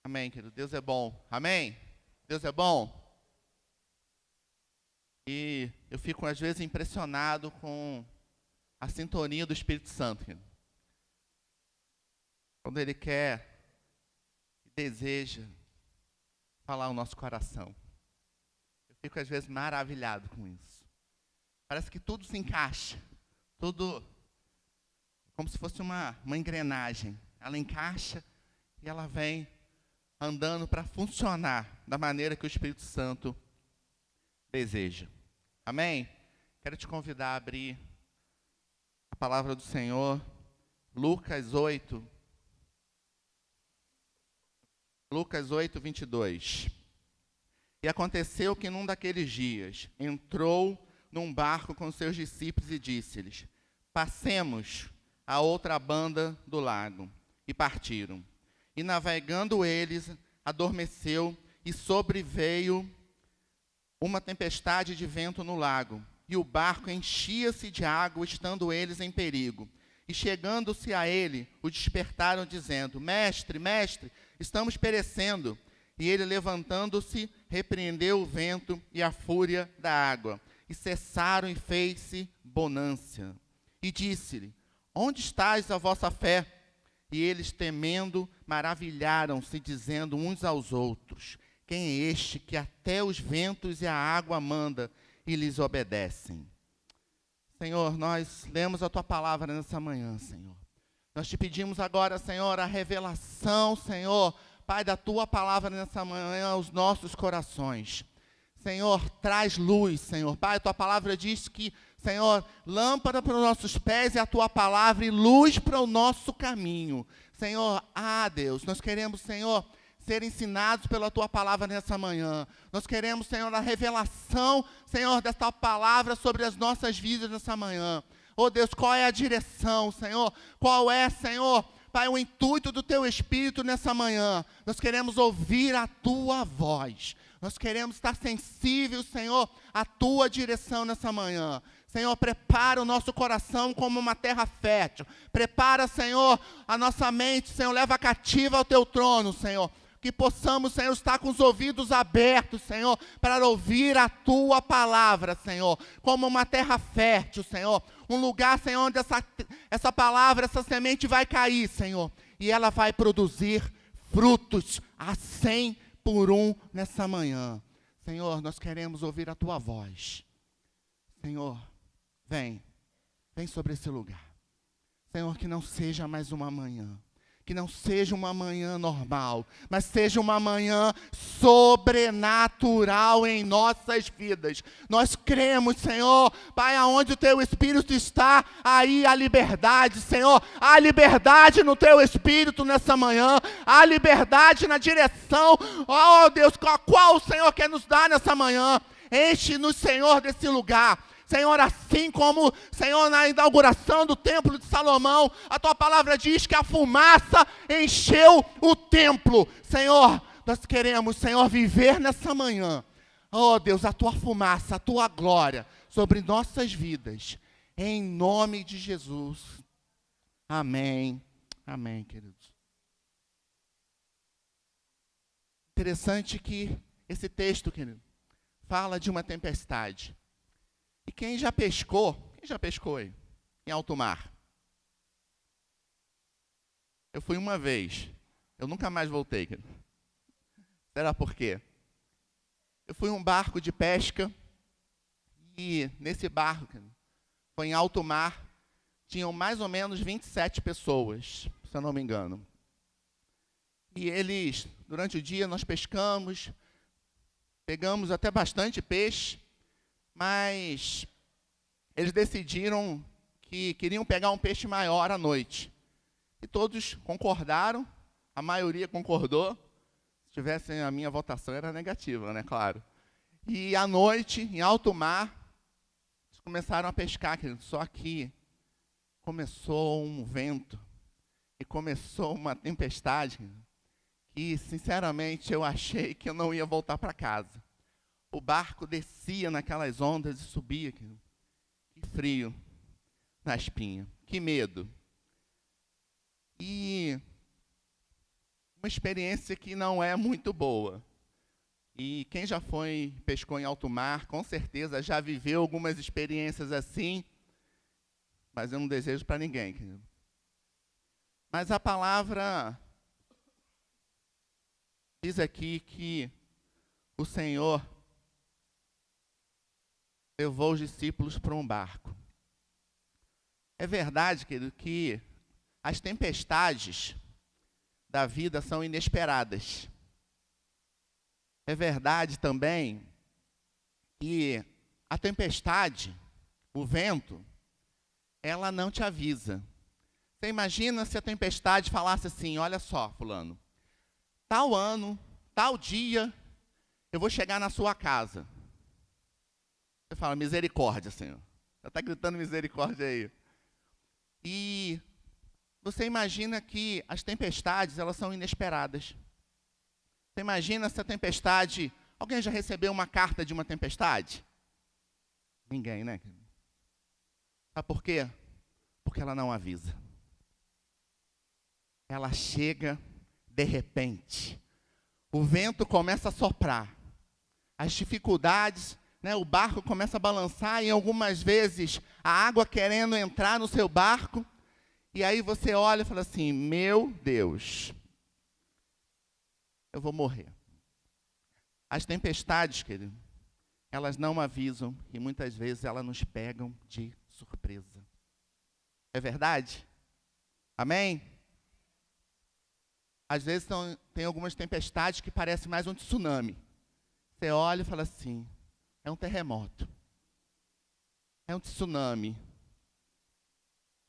Amém, querido. Deus é bom. Amém? Deus é bom. E eu fico, às vezes, impressionado com a sintonia do Espírito Santo, querido. Quando Ele quer e deseja falar o nosso coração. Eu fico, às vezes, maravilhado com isso. Parece que tudo se encaixa. Tudo como se fosse uma engrenagem. Ela encaixa e ela vem andando para funcionar da maneira que o Espírito Santo deseja. Amém? Quero te convidar a abrir a palavra do Senhor, Lucas 8, 22. E aconteceu que num daqueles dias entrou num barco com seus discípulos e disse-lhes: passemos a outra banda do lago. E partiram. E navegando eles, adormeceu e sobreveio uma tempestade de vento no lago. E o barco enchia-se de água, estando eles em perigo. E chegando-se a ele, o despertaram, dizendo: Mestre, mestre, estamos perecendo. E ele, levantando-se, repreendeu o vento e a fúria da água. E cessaram e fez-se bonança. E disse-lhe: Onde estáis a vossa fé? E eles, temendo, maravilharam-se, dizendo uns aos outros: Quem é este que até os ventos e a água manda e lhes obedecem? Senhor, nós lemos a Tua palavra nessa manhã, Senhor. Nós te pedimos agora, Senhor, a revelação, Senhor, Pai, da Tua palavra nessa manhã aos nossos corações. Senhor, traz luz, Senhor. Pai, a Tua palavra diz que, Senhor, lâmpada para os nossos pés é a Tua palavra e luz para o nosso caminho. Senhor, Deus, nós queremos, Senhor, ser ensinados pela Tua palavra nessa manhã. Nós queremos, Senhor, a revelação, Senhor, desta palavra sobre as nossas vidas nessa manhã. Oh Deus, qual é a direção, Senhor? Qual é, Senhor, Pai, o intuito do Teu Espírito nessa manhã? Nós queremos ouvir a Tua voz. Nós queremos estar sensíveis, Senhor, à Tua direção nessa manhã. Senhor, prepara o nosso coração como uma terra fértil. Prepara, Senhor, a nossa mente, Senhor, leva cativa ao Teu trono, Senhor. Que possamos, Senhor, estar com os ouvidos abertos, Senhor, para ouvir a Tua palavra, Senhor. Como uma terra fértil, Senhor. Um lugar, Senhor, onde essa palavra, essa semente vai cair, Senhor. E ela vai produzir frutos a 100 por 1 nessa manhã. Senhor, nós queremos ouvir a Tua voz. Senhor, vem sobre esse lugar. Senhor, que não seja mais uma manhã. Que não seja uma manhã normal, mas seja uma manhã sobrenatural em nossas vidas. Nós cremos, Senhor, Pai, aonde o Teu Espírito está, aí há liberdade, Senhor. Há liberdade no Teu Espírito nessa manhã, há liberdade na direção, oh Deus, qual o Senhor quer nos dar nessa manhã. Enche-nos, Senhor, desse lugar. Senhor, assim como, Senhor, na inauguração do templo de Salomão, a Tua palavra diz que a fumaça encheu o templo. Senhor, nós queremos, Senhor, viver nessa manhã. Oh Deus, a Tua fumaça, a Tua glória sobre nossas vidas. Em nome de Jesus. Amém. Amém, queridos. Interessante que esse texto, querido, fala de uma tempestade. E quem já pescou aí, em alto mar? Eu fui uma vez, eu nunca mais voltei. Será por quê? Eu fui em um barco de pesca, e nesse barco, foi em alto mar, tinham mais ou menos 27 pessoas, se eu não me engano. E eles, durante o dia, nós pescamos, pegamos até bastante peixe, mas eles decidiram que queriam pegar um peixe maior à noite. E todos concordaram, a maioria concordou. Se tivesse a minha votação, era negativa, né, claro. E à noite, em alto mar, eles começaram a pescar, querido. Só que começou um vento e começou uma tempestade que, sinceramente, eu achei que eu não ia voltar para casa. O barco descia naquelas ondas e subia. Que frio na espinha. Que medo. E uma experiência que não é muito boa. E quem já pescou em alto mar, com certeza já viveu algumas experiências assim, mas eu não desejo para ninguém, querido. Mas a palavra diz aqui que o Senhor levou os discípulos para um barco. É verdade, querido, que as tempestades da vida são inesperadas. É verdade também que a tempestade, o vento, ela não te avisa. Você imagina se a tempestade falasse assim: olha só, fulano, tal ano, tal dia, eu vou chegar na sua casa. Você fala: misericórdia, Senhor. Já está gritando misericórdia aí. E você imagina que as tempestades, elas são inesperadas. Você imagina se a tempestade... Alguém já recebeu uma carta de uma tempestade? Ninguém, né? Sabe por quê? Porque ela não avisa. Ela chega de repente. O vento começa a soprar. As dificuldades, né, o barco começa a balançar e algumas vezes a água querendo entrar no seu barco. E aí você olha e fala assim: meu Deus, eu vou morrer. As tempestades, querido, elas não avisam e muitas vezes elas nos pegam de surpresa. É verdade? Amém? Às vezes tem algumas tempestades que parecem mais um tsunami. Você olha e fala assim: é um terremoto. É um tsunami.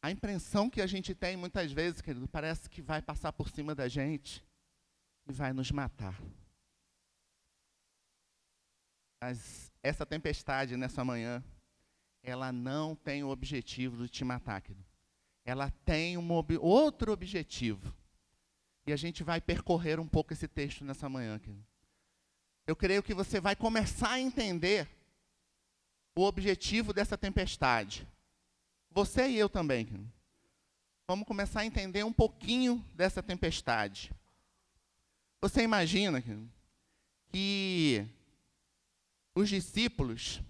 A impressão que a gente tem muitas vezes, querido, parece que vai passar por cima da gente e vai nos matar. Mas essa tempestade nessa manhã, ela não tem o objetivo de te matar, querido. Ela tem outro objetivo. E a gente vai percorrer um pouco esse texto nessa manhã, querido. Eu creio que você vai começar a entender o objetivo dessa tempestade. Você e eu também, querido. Vamos começar a entender um pouquinho dessa tempestade. Você imagina, querido, que os discípulos,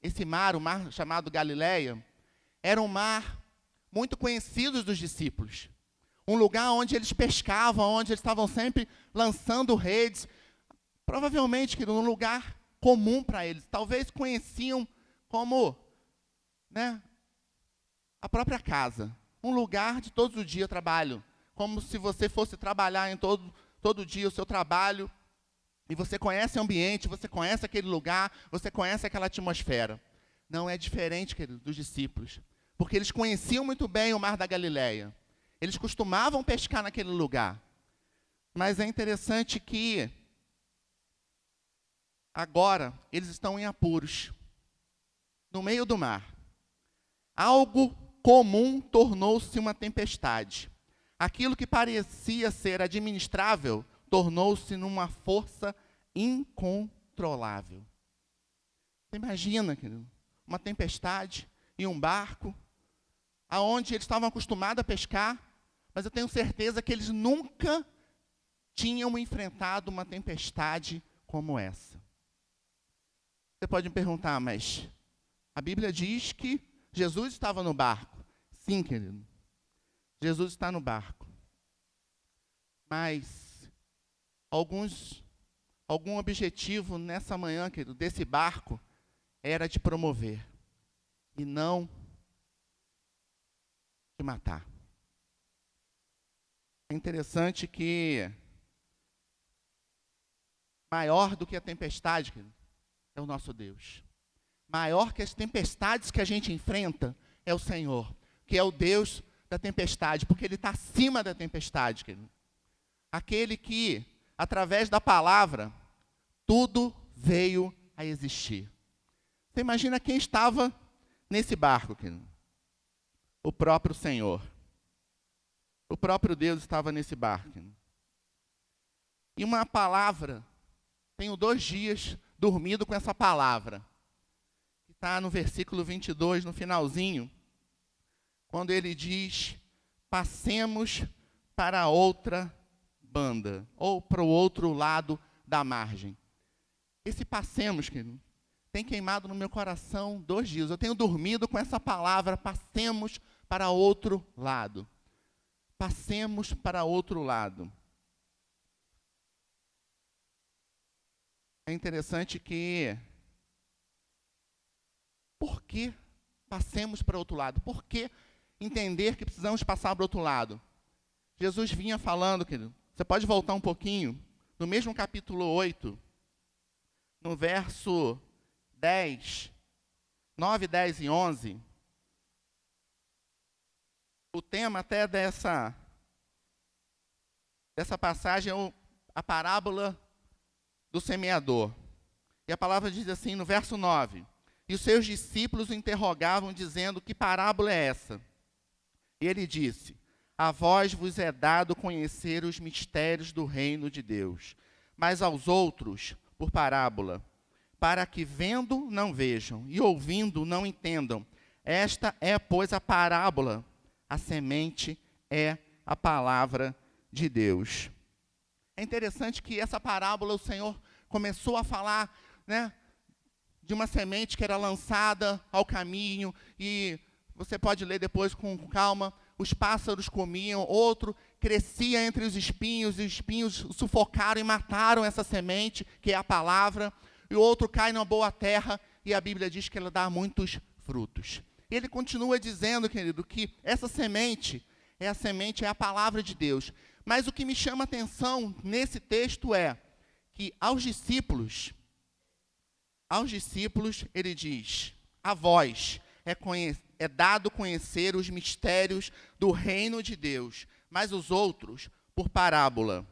esse mar, o mar chamado Galileia, era um mar muito conhecido dos discípulos. Um lugar onde eles pescavam, onde eles estavam sempre lançando redes. Provavelmente, querido, um lugar comum para eles. Talvez conheciam como, né, a própria casa. Um lugar de todo dia trabalho. Como se você fosse trabalhar em todo dia o seu trabalho. E você conhece o ambiente, você conhece aquele lugar, você conhece aquela atmosfera. Não é diferente, querido, dos discípulos. Porque eles conheciam muito bem o mar da Galileia. Eles costumavam pescar naquele lugar. Mas é interessante que agora eles estão em apuros, no meio do mar. Algo comum tornou-se uma tempestade. Aquilo que parecia ser administrável tornou-se numa força incontrolável. Você imagina, querido, uma tempestade em um barco, aonde eles estavam acostumados a pescar, mas eu tenho certeza que eles nunca tinham enfrentado uma tempestade como essa. Você pode me perguntar: mas a Bíblia diz que Jesus estava no barco. Sim, querido. Jesus está no barco. Mas algum objetivo nessa manhã, querido, desse barco era de promover e não de matar. É interessante que maior do que a tempestade, querido, é o nosso Deus. Maior que as tempestades que a gente enfrenta é o Senhor, que é o Deus da tempestade, porque Ele está acima da tempestade, querido. Aquele que, através da palavra, tudo veio a existir. Você imagina quem estava nesse barco, querido? O próprio Senhor. O próprio Deus estava nesse barco, querido. E uma palavra, tenho 2 dias dormido com essa palavra, que está no versículo 22, no finalzinho, quando ele diz: passemos para outra banda, ou para o outro lado da margem. Esse passemos, querido, tem queimado no meu coração 2 dias. Eu tenho dormido com essa palavra, passemos para outro lado. Passemos para outro lado. É interessante que, por que passemos para outro lado? Por que entender que precisamos passar para outro lado? Jesus vinha falando, querido, você pode voltar um pouquinho, no mesmo capítulo 8, no verso 10, 9, 10 e 11, o tema até dessa passagem é a parábola do semeador. E a palavra diz assim, no verso 9, e os seus discípulos o interrogavam, dizendo, que parábola é essa? E ele disse, a vós vos é dado conhecer os mistérios do reino de Deus, mas aos outros, por parábola, para que vendo não vejam, e ouvindo não entendam. Esta é, pois, a parábola. A semente é a palavra de Deus. É interessante que essa parábola o Senhor começou a falar, né, de uma semente que era lançada ao caminho, e você pode ler depois com calma, os pássaros comiam, outro crescia entre os espinhos, e os espinhos sufocaram e mataram essa semente, que é a palavra, e o outro cai numa boa terra, e a Bíblia diz que ela dá muitos frutos. E ele continua dizendo, querido, que essa semente é a palavra de Deus. Mas o que me chama a atenção nesse texto é que aos discípulos ele diz, a vós é dado conhecer os mistérios do reino de Deus, mas os outros por parábola.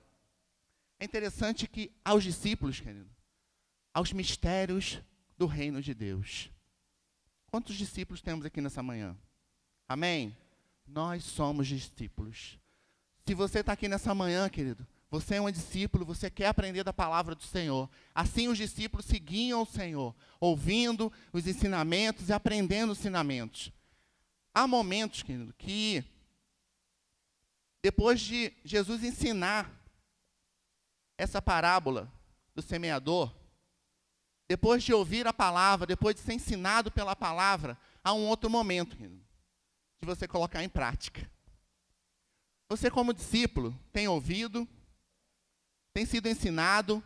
É interessante que aos discípulos, querido, aos mistérios do reino de Deus. Quantos discípulos temos aqui nessa manhã? Amém? Nós somos discípulos. Se você está aqui nessa manhã, querido, você é um discípulo, você quer aprender da palavra do Senhor. Assim os discípulos seguiam o Senhor, ouvindo os ensinamentos e aprendendo os ensinamentos. Há momentos, querido, que depois de Jesus ensinar essa parábola do semeador, depois de ouvir a palavra, depois de ser ensinado pela palavra, há um outro momento, querido, de você colocar em prática. Você, como discípulo, tem ouvido, tem sido ensinado,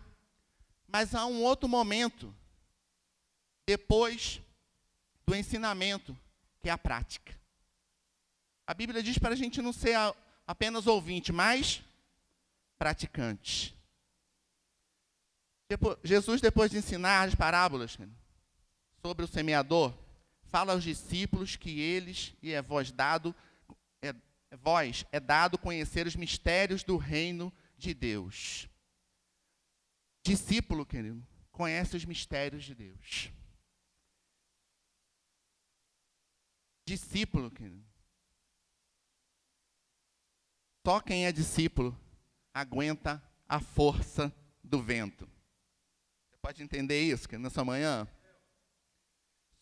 mas há um outro momento, depois do ensinamento, que é a prática. A Bíblia diz para a gente não ser apenas ouvinte, mas praticante. Jesus, depois de ensinar as parábolas sobre o semeador, fala aos discípulos que eles, e é vós é dado conhecer os mistérios do reino de Deus. Discípulo, querido, conhece os mistérios de Deus. Discípulo, querido, só quem é discípulo aguenta a força do vento. Você pode entender isso, querido, nessa manhã?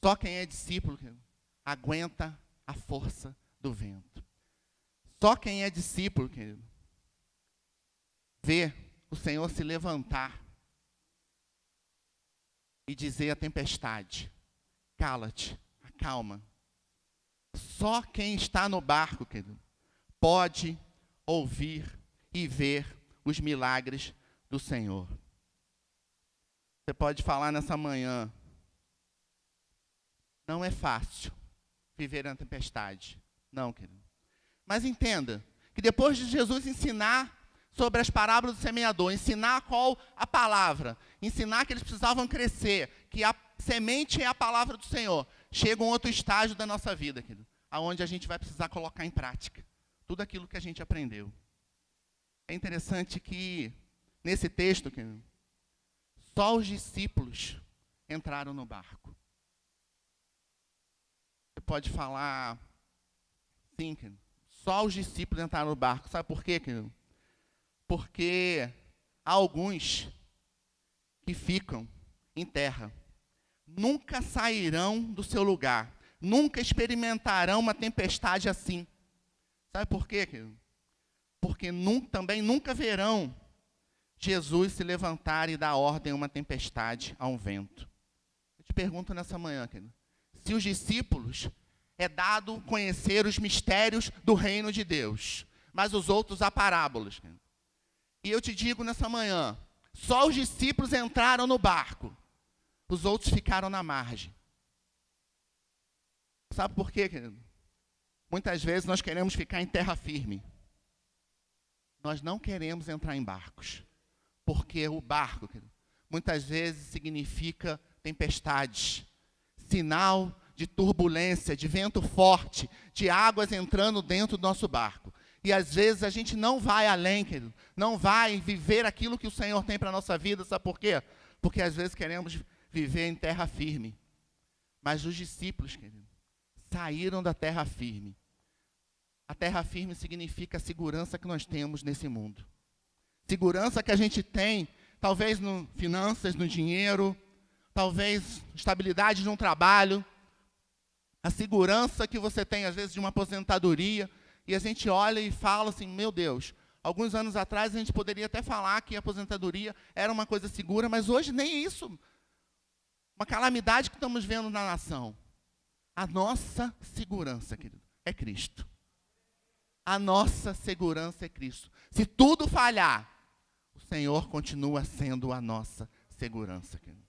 Só quem é discípulo, querido, aguenta a força do vento. Só quem é discípulo, querido, vê o Senhor se levantar e dizer à tempestade, cala-te, acalma. Só quem está no barco, querido, pode ouvir e ver os milagres do Senhor. Você pode falar nessa manhã, não é fácil viver na tempestade. Não, querido. Mas entenda que depois de Jesus ensinar sobre as parábolas do semeador, ensinar qual a palavra, ensinar que eles precisavam crescer, que a semente é a palavra do Senhor, chega um outro estágio da nossa vida, querido, aonde a gente vai precisar colocar em prática tudo aquilo que a gente aprendeu. É interessante que, nesse texto, querido, só os discípulos entraram no barco. Você pode falar, sim, querido, só os discípulos entraram no barco. Sabe por quê, querido? Porque há alguns que ficam em terra, nunca sairão do seu lugar, nunca experimentarão uma tempestade assim. Sabe por quê, querido? porque também nunca verão Jesus se levantar e dar ordem a uma tempestade, a um vento. Eu te pergunto nessa manhã, querido, se os discípulos é dado conhecer os mistérios do reino de Deus, mas os outros a parábolas. Querido. E eu te digo nessa manhã, só os discípulos entraram no barco, os outros ficaram na margem. Sabe por quê, querido? Muitas vezes nós queremos ficar em terra firme. Nós não queremos entrar em barcos. Porque o barco, querido, muitas vezes significa tempestades, sinal de turbulência, de vento forte, de águas entrando dentro do nosso barco. E às vezes a gente não vai além, querido, não vai viver aquilo que o Senhor tem para a nossa vida, sabe por quê? Porque às vezes queremos viver em terra firme. Mas os discípulos, querido, saíram da terra firme. A terra firme significa a segurança que nós temos nesse mundo. Segurança que a gente tem, talvez no finanças, no dinheiro, talvez estabilidade de um trabalho, a segurança que você tem, às vezes, de uma aposentadoria, e a gente olha e fala assim, meu Deus, alguns anos atrás a gente poderia até falar que a aposentadoria era uma coisa segura, mas hoje nem isso. Uma calamidade que estamos vendo na nação. A nossa segurança, querido, é Cristo. A nossa segurança é Cristo. Se tudo falhar, o Senhor continua sendo a nossa segurança, querido.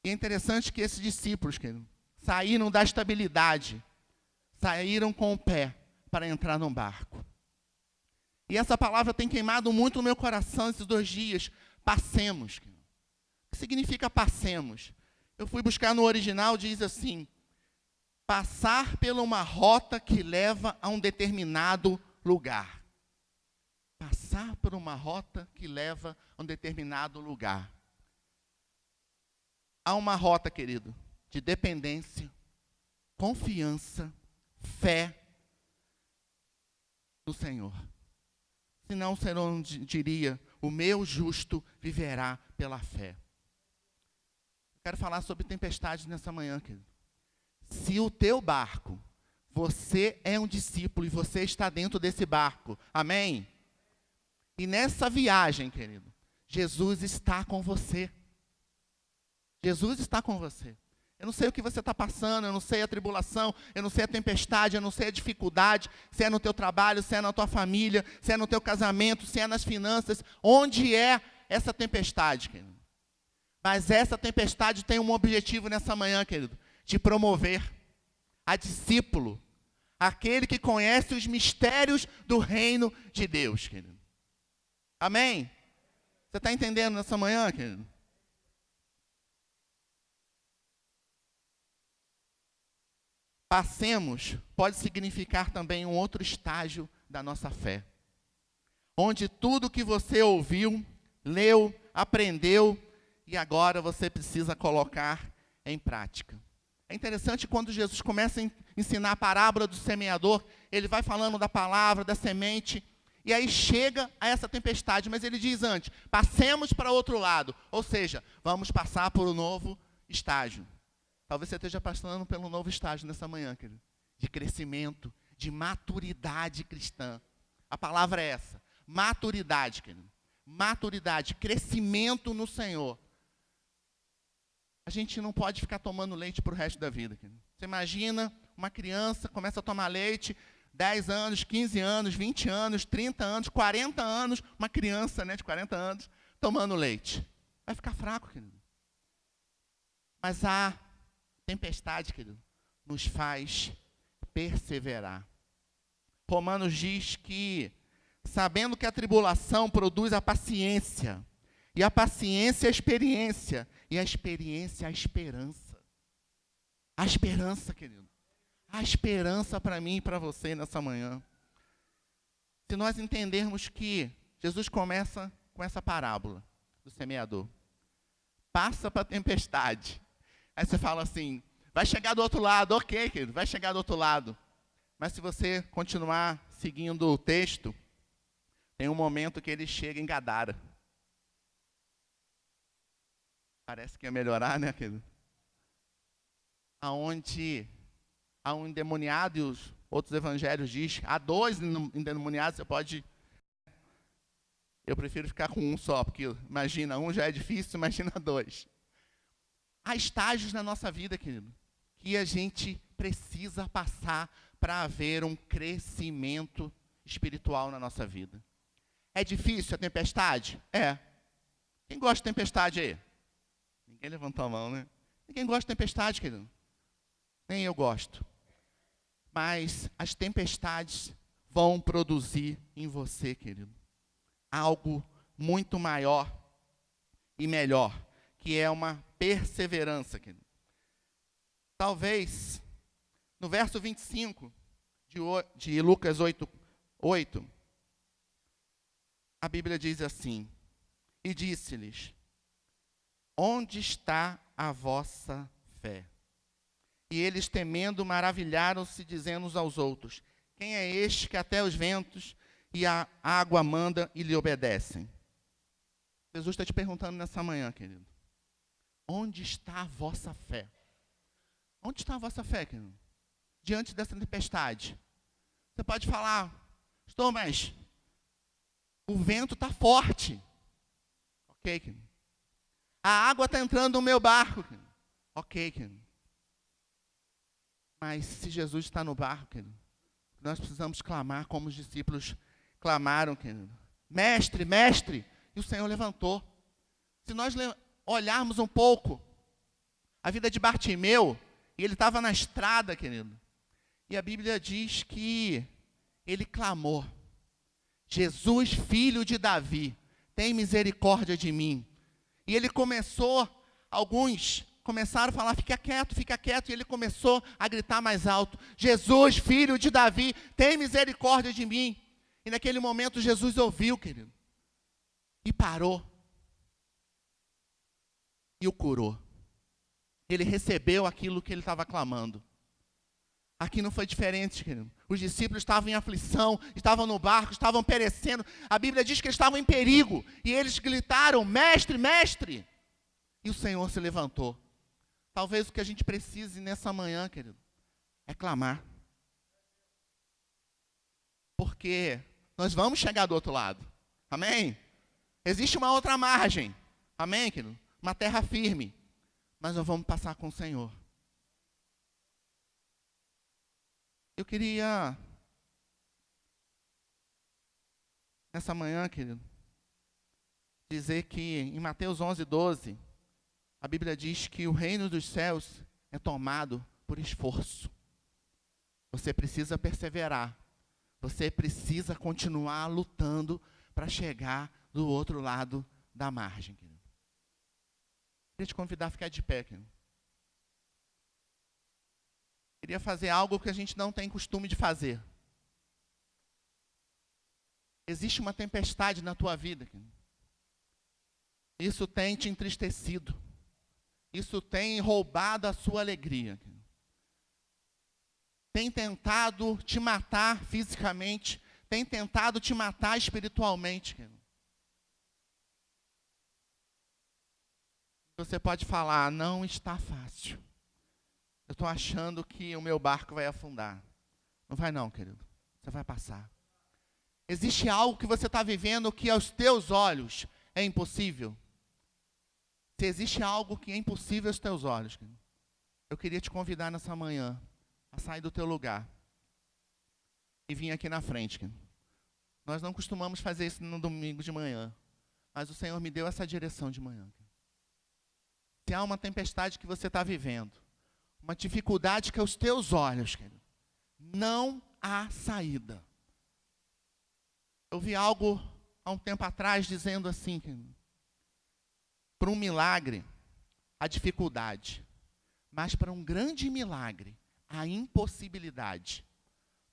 E é interessante que esses discípulos, querido, saíram da estabilidade, saíram com o pé para entrar num barco. E essa palavra tem queimado muito no meu coração esses 2 dias. Passemos, querido. O que significa passemos? Eu fui buscar no original, diz assim, passar por uma rota que leva a um determinado lugar. Passar por uma rota que leva a um determinado lugar. Há uma rota, querido, de dependência, confiança, fé no Senhor. Senão o Senhor diria, o meu justo viverá pela fé. Quero falar sobre tempestades nessa manhã, querido. Se o teu barco, você é um discípulo e você está dentro desse barco, amém? E nessa viagem, querido, Jesus está com você. Jesus está com você. Eu não sei o que você está passando, eu não sei a tribulação, eu não sei a tempestade, eu não sei a dificuldade, se é no teu trabalho, se é na tua família, se é no teu casamento, se é nas finanças, onde é essa tempestade, querido? Mas essa tempestade tem um objetivo nessa manhã, querido, de promover a discípulo, aquele que conhece os mistérios do reino de Deus, querido. Amém? Você está entendendo nessa manhã, querido? Passemos pode significar também um outro estágio da nossa fé, onde tudo que você ouviu, leu, aprendeu, e agora você precisa colocar em prática. É interessante quando Jesus começa a ensinar a parábola do semeador, ele vai falando da palavra, da semente, e aí chega a essa tempestade, mas ele diz antes, passemos para outro lado, ou seja, vamos passar por um novo estágio. Talvez você esteja passando pelo novo estágio nessa manhã, querido, de crescimento, de maturidade cristã. A palavra é essa, maturidade, querido. Maturidade, crescimento no Senhor. A gente não pode ficar tomando leite para o resto da vida, querido. Você imagina uma criança, começa a tomar leite, 10 anos, 15 anos, 20 anos, 30 anos, 40 anos, uma criança, né, de 40 anos, tomando leite. Vai ficar fraco, querido. Mas a tempestade, querido, nos faz perseverar. Romanos diz que, sabendo que a tribulação produz a paciência, e a paciência a experiência, e a experiência a esperança. A esperança, querido. A esperança para mim e para você nessa manhã. Se nós entendermos que Jesus começa com essa parábola do semeador. Passa para a tempestade. Aí você fala assim, vai chegar do outro lado, ok, querido, vai chegar do outro lado. Mas se você continuar seguindo o texto, tem um momento que ele chega em Gadara. Parece que ia melhorar, né, querido? Aonde há um endemoniado e os outros evangelhos diz, há 2 endemoniados, você pode... Eu prefiro ficar com um só, porque imagina, um já é difícil, imagina 2. Há estágios na nossa vida, querido, que a gente precisa passar para haver um crescimento espiritual na nossa vida. É difícil a tempestade? É. Quem gosta de tempestade aí? Ninguém levantou a mão, né? Ninguém gosta de tempestade, querido. Nem eu gosto. Mas as tempestades vão produzir em você, querido, algo muito maior e melhor, que é uma perseverança, querido. Talvez, no verso 25 de Lucas 8, a Bíblia diz assim, e disse-lhes, onde está a vossa fé? E eles, temendo, maravilharam-se, dizendo uns aos outros, quem é este que até os ventos e a água manda e lhe obedecem? Jesus está te perguntando nessa manhã, querido. Onde está a vossa fé? Onde está a vossa fé, querido? Diante dessa tempestade. Você pode falar, mas o vento está forte. Ok, querido. A água está entrando no meu barco, querido. Ok, querido. Mas se Jesus está no barco, querido, nós precisamos clamar como os discípulos clamaram, querido. Mestre, mestre. E o Senhor levantou. Se nós olharmos um pouco a vida de Bartimeu, e ele estava na estrada, querido. E a Bíblia diz que ele clamou, Jesus, filho de Davi, tem misericórdia de mim. E ele começou, alguns começaram a falar, fica quieto, e ele começou a gritar mais alto, Jesus, filho de Davi, tem misericórdia de mim. E naquele momento Jesus ouviu, querido, e parou, e o curou. Ele recebeu aquilo que ele estava clamando. Aqui não foi diferente, querido. Os discípulos estavam em aflição, estavam no barco, estavam perecendo. A Bíblia diz que eles estavam em perigo. E eles gritaram, mestre, mestre. E o Senhor se levantou. Talvez o que a gente precise nessa manhã, querido, é clamar. Porque nós vamos chegar do outro lado. Amém? Existe uma outra margem. Amém, querido? Uma terra firme. Mas nós vamos passar com o Senhor. Eu queria, nessa manhã, querido, dizer que em Mateus 11:12, a Bíblia diz que o reino dos céus é tomado por esforço. Você precisa perseverar. Você precisa continuar lutando para chegar do outro lado da margem, querido. Queria te convidar a ficar de pé, querido. Queria fazer algo que a gente não tem costume de fazer. Existe uma tempestade na tua vida, querido. Isso tem te entristecido. Isso tem roubado a sua alegria, querido. Tem tentado te matar fisicamente. Tem tentado te matar espiritualmente, querido. Você pode falar, não está fácil. Eu estou achando que o meu barco vai afundar. Não vai não, querido. Você vai passar. Existe algo que você está vivendo que aos teus olhos é impossível? Se existe algo que é impossível aos teus olhos, querido, eu queria te convidar nessa manhã a sair do teu lugar e vir aqui na frente, querido. Nós não costumamos fazer isso no domingo de manhã, mas o Senhor me deu essa direção de manhã, querido. Se há uma tempestade que você está vivendo, uma dificuldade que aos teus olhos, querido, não há saída. Eu vi algo há um tempo atrás dizendo assim, querido, para um milagre, a dificuldade, mas para um grande milagre, a impossibilidade.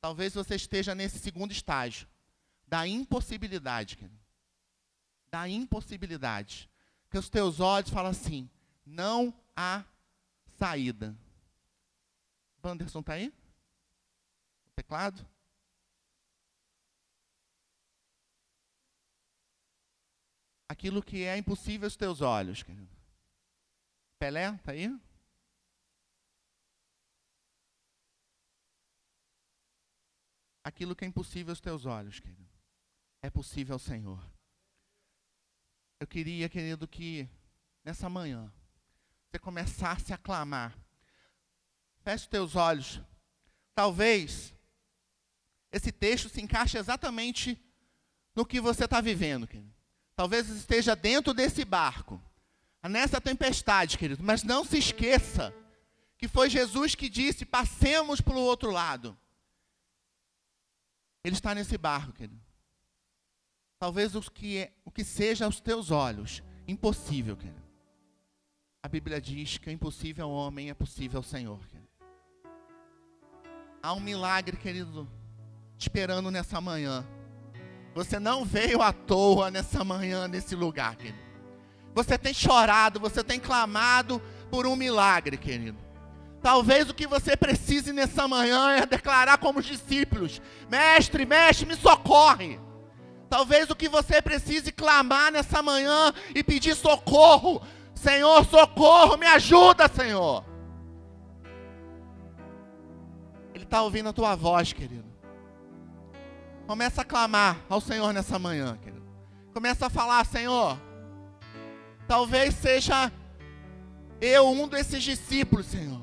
Talvez você esteja nesse segundo estágio, da impossibilidade, querido. Da impossibilidade. Que os teus olhos falam assim, não há saída. Wanderson está aí? O teclado? Aquilo que é impossível aos teus olhos, querido. Pelé, está aí? Aquilo que é impossível aos teus olhos, querido, é possível ao Senhor. Eu queria, querido, que nessa manhã você começasse a clamar. Feche os teus olhos. Talvez esse texto se encaixe exatamente no que você está vivendo, querido. Talvez esteja dentro desse barco, nessa tempestade, querido. Mas não se esqueça que foi Jesus que disse: passemos para o outro lado. Ele está nesse barco, querido. Talvez o que seja aos teus olhos impossível, querido. A Bíblia diz que o impossível ao homem é possível ao Senhor, querido. Há um milagre, querido, te esperando nessa manhã. Você não veio à toa nessa manhã, nesse lugar, querido. Você tem chorado, você tem clamado por um milagre, querido. Talvez o que você precise nessa manhã é declarar como os discípulos: mestre, mestre, me socorre. Talvez o que você precise clamar nessa manhã e pedir socorro: Senhor, socorro, me ajuda, Senhor. Ele está ouvindo a tua voz, querido. Começa a clamar ao Senhor nessa manhã, querido. Começa a falar: Senhor, talvez seja eu um desses discípulos, Senhor.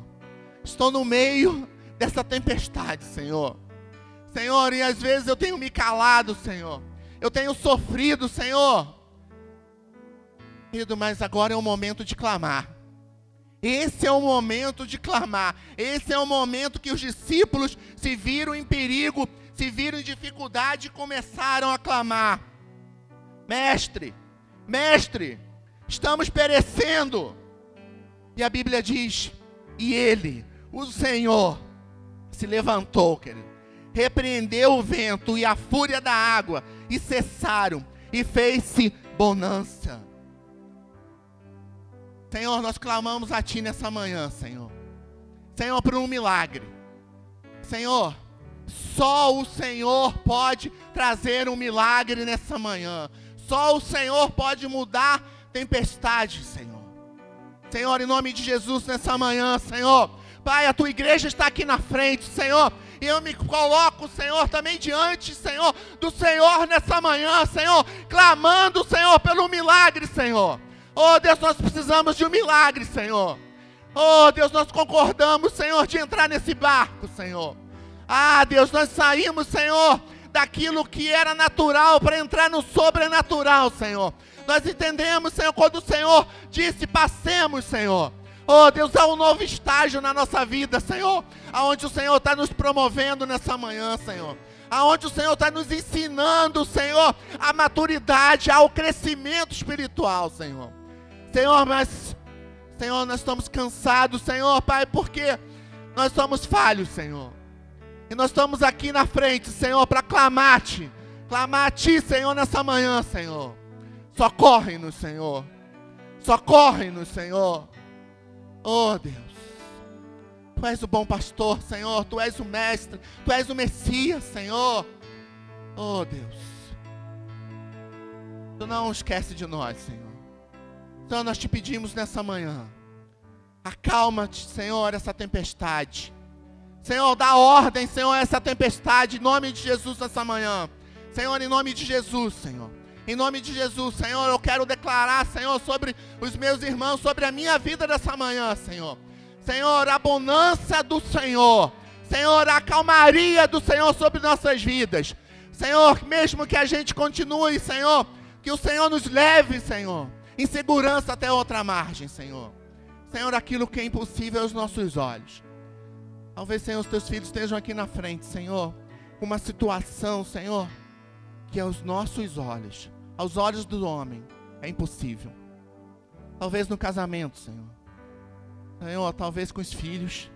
Estou no meio dessa tempestade, Senhor. Senhor, e às vezes eu tenho me calado, Senhor. Eu tenho sofrido, Senhor. Querido, mas agora é o momento de clamar. Esse é o momento de clamar. Esse é o momento que os discípulos se viram em perigo, se viram em dificuldade e começaram a clamar: mestre, mestre, estamos perecendo. E a Bíblia diz: e ele, o Senhor, se levantou, querido, repreendeu o vento e a fúria da água, e cessaram, e fez-se bonança. Senhor, nós clamamos a Ti nessa manhã, Senhor. Senhor, por um milagre. Senhor, só o Senhor pode trazer um milagre nessa manhã. Só o Senhor pode mudar tempestades, Senhor. Senhor, em nome de Jesus, nessa manhã, Senhor. Pai, a Tua igreja está aqui na frente, Senhor. E eu me coloco, Senhor, também diante, Senhor, do Senhor nessa manhã, Senhor. Clamando, Senhor, pelo milagre, Senhor. Oh, Deus, nós precisamos de um milagre, Senhor. Oh, Deus, nós concordamos, Senhor, de entrar nesse barco, Senhor. Ah, Deus, nós saímos, Senhor, daquilo que era natural para entrar no sobrenatural, Senhor. Nós entendemos, Senhor, quando o Senhor disse: passemos, Senhor. Oh, Deus, há um novo estágio na nossa vida, Senhor. Aonde o Senhor está nos promovendo nessa manhã, Senhor. Aonde o Senhor está nos ensinando, Senhor, a maturidade, ao crescimento espiritual, Senhor. Senhor, mas, Senhor, nós estamos cansados, Senhor, Pai, porque nós somos falhos, Senhor. E nós estamos aqui na frente, Senhor, para clamar-te. Clamar a Ti, Senhor, nessa manhã, Senhor. Socorre-nos, Senhor. Socorre-nos, Senhor. Oh, Deus. Tu és o bom pastor, Senhor. Tu és o mestre. Tu és o Messias, Senhor. Oh, Deus. Tu não esquece de nós, Senhor. Então nós te pedimos nessa manhã: acalma-te, Senhor, essa tempestade. Senhor, dá ordem, Senhor, a essa tempestade, em nome de Jesus, nessa manhã. Senhor, em nome de Jesus, Senhor. Em nome de Jesus, Senhor, eu quero declarar, Senhor, sobre os meus irmãos, sobre a minha vida dessa manhã, Senhor. Senhor, a bonança do Senhor. Senhor, a calmaria do Senhor sobre nossas vidas. Senhor, mesmo que a gente continue, Senhor, que o Senhor nos leve, Senhor, em segurança até outra margem, Senhor. Senhor, aquilo que é impossível aos nossos olhos. Talvez, Senhor, os teus filhos estejam aqui na frente, Senhor, com uma situação, Senhor, que aos nossos olhos, aos olhos do homem, é impossível. Talvez no casamento, Senhor. Senhor, talvez com os filhos,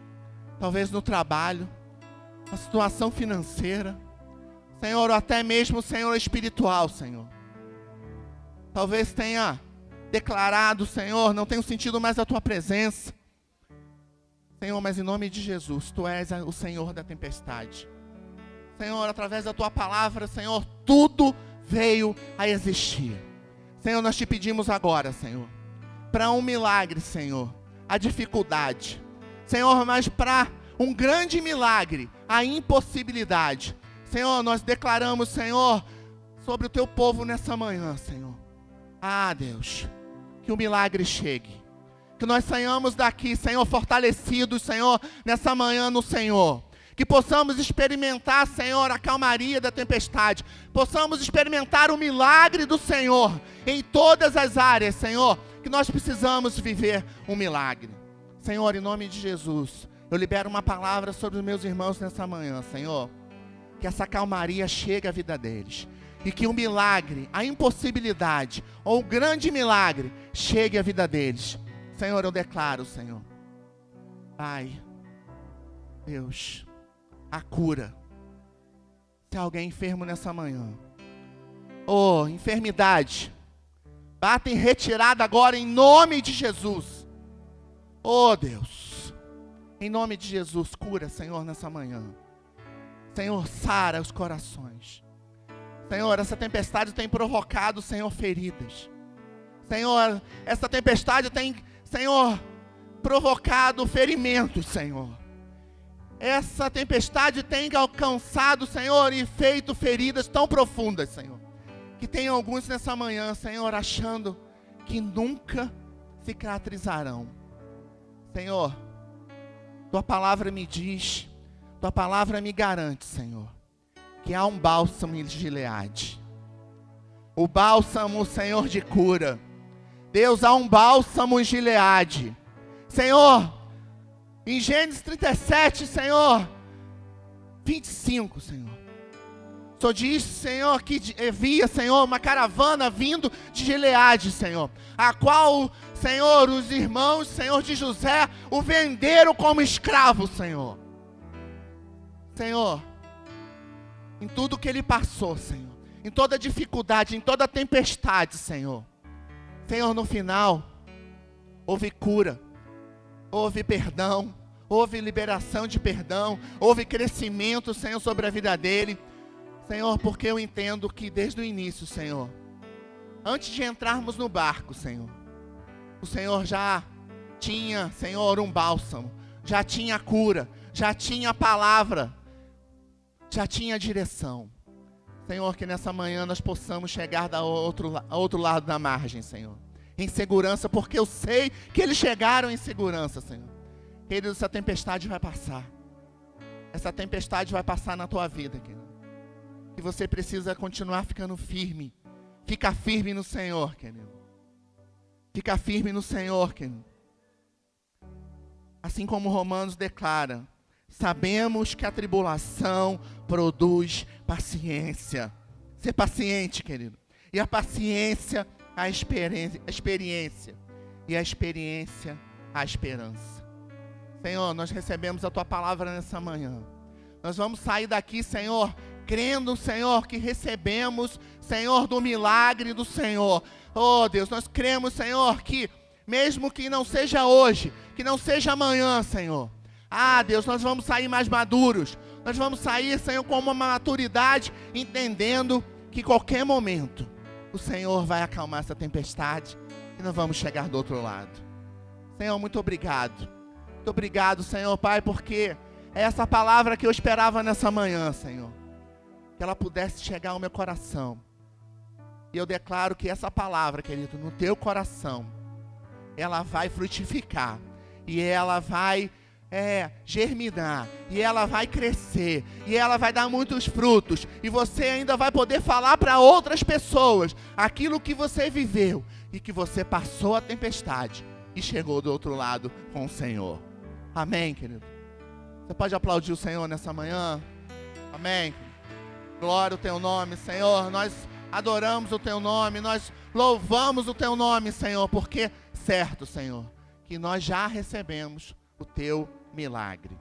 talvez no trabalho, na situação financeira. Senhor, ou até mesmo, Senhor, espiritual, Senhor. Talvez tenha declarado, Senhor, não tenho sentido mais a Tua presença. Senhor, mas em nome de Jesus, Tu és o Senhor da tempestade. Senhor, através da Tua palavra, Senhor, tudo veio a existir. Senhor, nós te pedimos agora, Senhor, para um milagre, Senhor, a dificuldade. Senhor, mas para um grande milagre, a impossibilidade. Senhor, nós declaramos, Senhor, sobre o teu povo nessa manhã, Senhor. Ah, Deus, que o milagre chegue. Que nós saiamos daqui, Senhor, fortalecidos, Senhor, nessa manhã no Senhor. Que possamos experimentar, Senhor, a calmaria da tempestade. Possamos experimentar o milagre do Senhor em todas as áreas, Senhor, que nós precisamos viver um milagre. Senhor, em nome de Jesus, eu libero uma palavra sobre os meus irmãos nessa manhã, Senhor. Que essa calmaria chegue à vida deles. E que o milagre, a impossibilidade, ou o grande milagre, chegue à vida deles. Senhor, eu declaro, Senhor. Pai, Deus, a cura. Se alguém enfermo nessa manhã. Oh, enfermidade. Bata em retirada agora em nome de Jesus. Oh, Deus. Em nome de Jesus, cura, Senhor, nessa manhã. Senhor, sara os corações. Senhor, essa tempestade tem provocado, Senhor, feridas. Senhor, essa tempestade tem, Senhor, provocado ferimentos, Senhor. Essa tempestade tem alcançado, Senhor, e feito feridas tão profundas, Senhor. Que tem alguns nessa manhã, Senhor, achando que nunca cicatrizarão. Senhor, tua palavra me diz, tua palavra me garante, Senhor, que há um bálsamo em Gileade. O bálsamo, Senhor, de cura. Deus, há um bálsamo em Gileade. Senhor, em Gênesis 37, Senhor, 25, Senhor. O Senhor diz, Senhor, que havia, Senhor, uma caravana vindo de Gileade, Senhor. A qual, Senhor, os irmãos, Senhor, de José, o venderam como escravo, Senhor. Senhor, em tudo que ele passou, Senhor, em toda dificuldade, em toda tempestade, Senhor. Senhor, no final, houve cura, houve perdão, houve liberação de perdão, houve crescimento, Senhor, sobre a vida dele. Senhor, porque eu entendo que desde o início, Senhor, antes de entrarmos no barco, Senhor, o Senhor já tinha, Senhor, um bálsamo, já tinha cura, já tinha palavra, já tinha direção. Senhor, que nessa manhã nós possamos chegar ao outro lado da margem, Senhor, em segurança, porque eu sei que eles chegaram em segurança, Senhor. Querido, essa tempestade vai passar. Essa tempestade vai passar na tua vida, querido. Que você precisa continuar ficando firme. Fica firme no Senhor, querido. Fica firme no Senhor, querido. Assim como Romanos declara, sabemos que a tribulação produz paciência. Ser paciente, querido. E a paciência, a experiência. E a experiência, a esperança. Senhor, nós recebemos a tua palavra nessa manhã. Nós vamos sair daqui, Senhor, crendo, Senhor, que recebemos, Senhor, do milagre do Senhor. Oh, Deus, nós cremos, Senhor, que mesmo que não seja hoje, que não seja amanhã, Senhor. Ah, Deus, nós vamos sair mais maduros. Nós vamos sair, Senhor, com uma maturidade, entendendo que qualquer momento o Senhor vai acalmar essa tempestade e nós vamos chegar do outro lado. Senhor, muito obrigado. Muito obrigado, Senhor, Pai, porque é essa palavra que eu esperava nessa manhã, Senhor. Que ela pudesse chegar ao meu coração. E eu declaro que essa palavra, querido, no teu coração, ela vai frutificar. E ela vai germinar. E ela vai crescer. E ela vai dar muitos frutos. E você ainda vai poder falar para outras pessoas aquilo que você viveu. E que você passou a tempestade e chegou do outro lado com o Senhor. Amém, querido? Você pode aplaudir o Senhor nessa manhã? Amém. Glória ao teu nome, Senhor. Nós adoramos o teu nome, nós louvamos o teu nome, Senhor, porque certo, Senhor, que nós já recebemos o teu milagre.